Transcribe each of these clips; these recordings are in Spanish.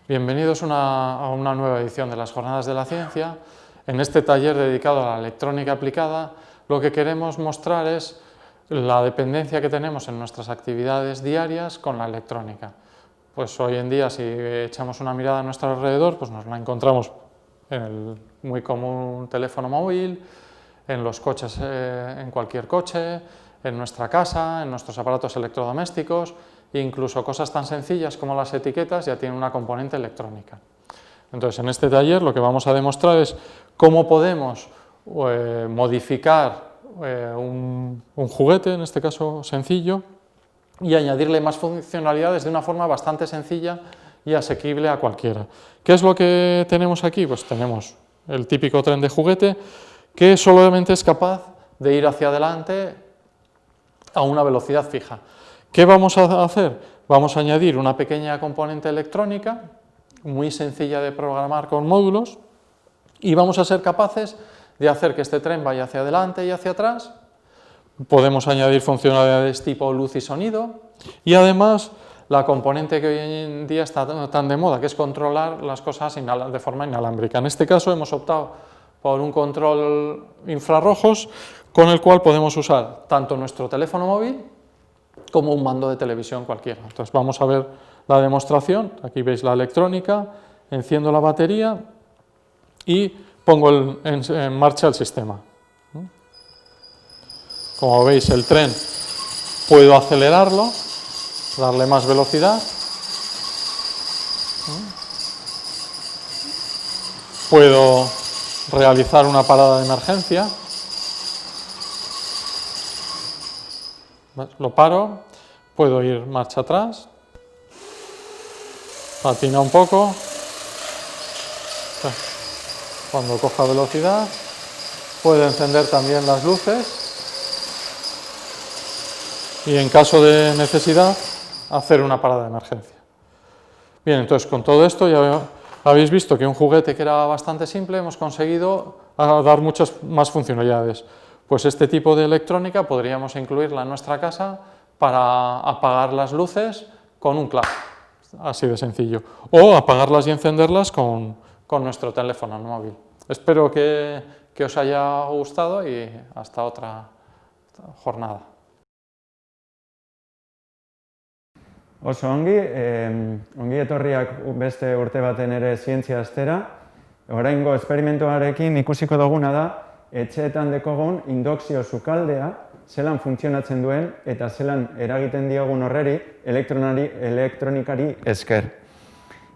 Bienvenidos a una nueva edición de las Jornadas de la Ciencia. En este taller dedicado a la electrónica aplicada, lo que queremos mostrar es la dependencia que tenemos en nuestras actividades diarias con la electrónica. Pues hoy en día, si echamos una mirada a nuestro alrededor, pues nos la encontramos en el muy común teléfono móvil, en los coches, en cualquier coche, en nuestra casa, en nuestros aparatos electrodomésticos, e incluso cosas tan sencillas como las etiquetas ya tienen una componente electrónica. Entonces, en este taller lo que vamos a demostrar es cómo podemos modificar un juguete, en este caso sencillo, y añadirle más funcionalidades de una forma bastante sencilla y asequible a cualquiera. ¿Qué es lo que tenemos aquí? Pues tenemos el típico tren de juguete que solamente es capaz de ir hacia adelante a una velocidad fija. ¿Qué vamos a hacer? Vamos a añadir una pequeña componente electrónica, muy sencilla de programar con módulos, y vamos a ser capaces de hacer que este tren vaya hacia adelante y hacia atrás. Podemos añadir funcionalidades tipo luz y sonido, y además la componente que hoy en día está tan de moda, que es controlar las cosas de forma inalámbrica. En este caso hemos optado por un control infrarrojos, con el cual podemos usar tanto nuestro teléfono móvil como un mando de televisión cualquiera. Entonces vamos a ver la demostración. Aquí veis la electrónica, enciendo la batería y pongo en marcha el sistema. Como veis, el tren puedo acelerarlo, darle más velocidad, puedo realizar una parada de emergencia, lo paro, puedo ir marcha atrás, patina un poco, cuando coja velocidad, puedo encender también las luces y en caso de necesidad hacer una parada de emergencia. Bien, entonces con todo esto ya habéis visto que un juguete que era bastante simple hemos conseguido dar muchas más funcionalidades. Pues este tipo de electrónica podríamos incluirla en nuestra casa para apagar las luces con un clac, así de sencillo, o apagarlas y encenderlas con nuestro teléfono móvil. Espero que os haya gustado y hasta otra jornada. Oso ongi etorriak beste urte baten ere zientzia astera. Oraingo esperimentuarekin ikusiko duguna da, etxeetan dekogun indukzio sukaldea zelan funtzionatzen duen eta zelan eragiten diogun horreri elektronikari esker.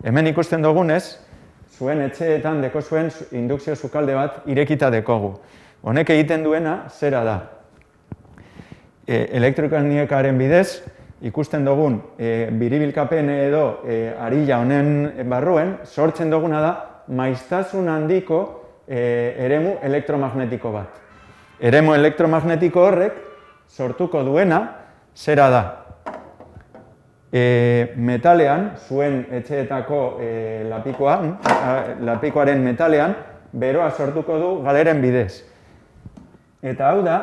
Hemen ikusten dugunez, zuen etxeetan deko zuen indukzio sukalde bat irekita dekogu. Honek egiten duena zera da. Elektronikaren bidez, ikusten dugun biribilkapen edo arila honen barruen, sortzen duguna da maiztasun handiko eremu elektromagnetiko bat. Eremu elektromagnetiko horrek sortuko duena zera da. Metalean, zuen etxeetako lapikoaren metalean, beroa sortuko du galeren bidez. Eta hau da,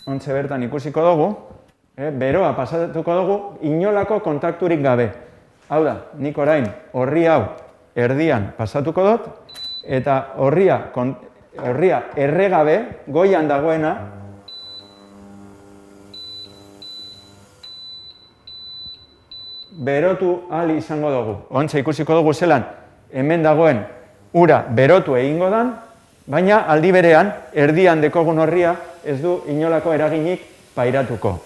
ontxe bertan ikusiko dugu, beroa pasatuko dugu inolako kontakturik gabe. Hau da, nik orain orri hau erdian pasatuko dut, eta orria erregabe goian dagoena berotu ahal izango dugu. Ontxe ikusiko dugu zelan, hemen dagoen ura berotu egingo dan, baina aldi berean erdian dekogun orria ez du inolako eraginik pairatuko.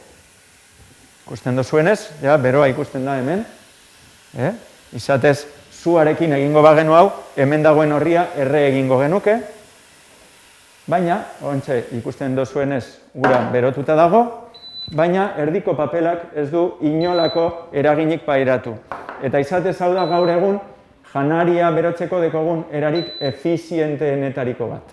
Ikusten duzuenez, beroa ikusten da hemen. Izatez, zuarekin egingo bagenu hau, hemen dagoen orria erre egingo genuke. Baina, ontxe ikusten duzuenez, ura berotuta dago, baina erdiko papelak ez du inolako eraginik pairatu. Eta izatez hau da gaur egun, janaria berotzeko dekogun erarik efizienteenetariko bat.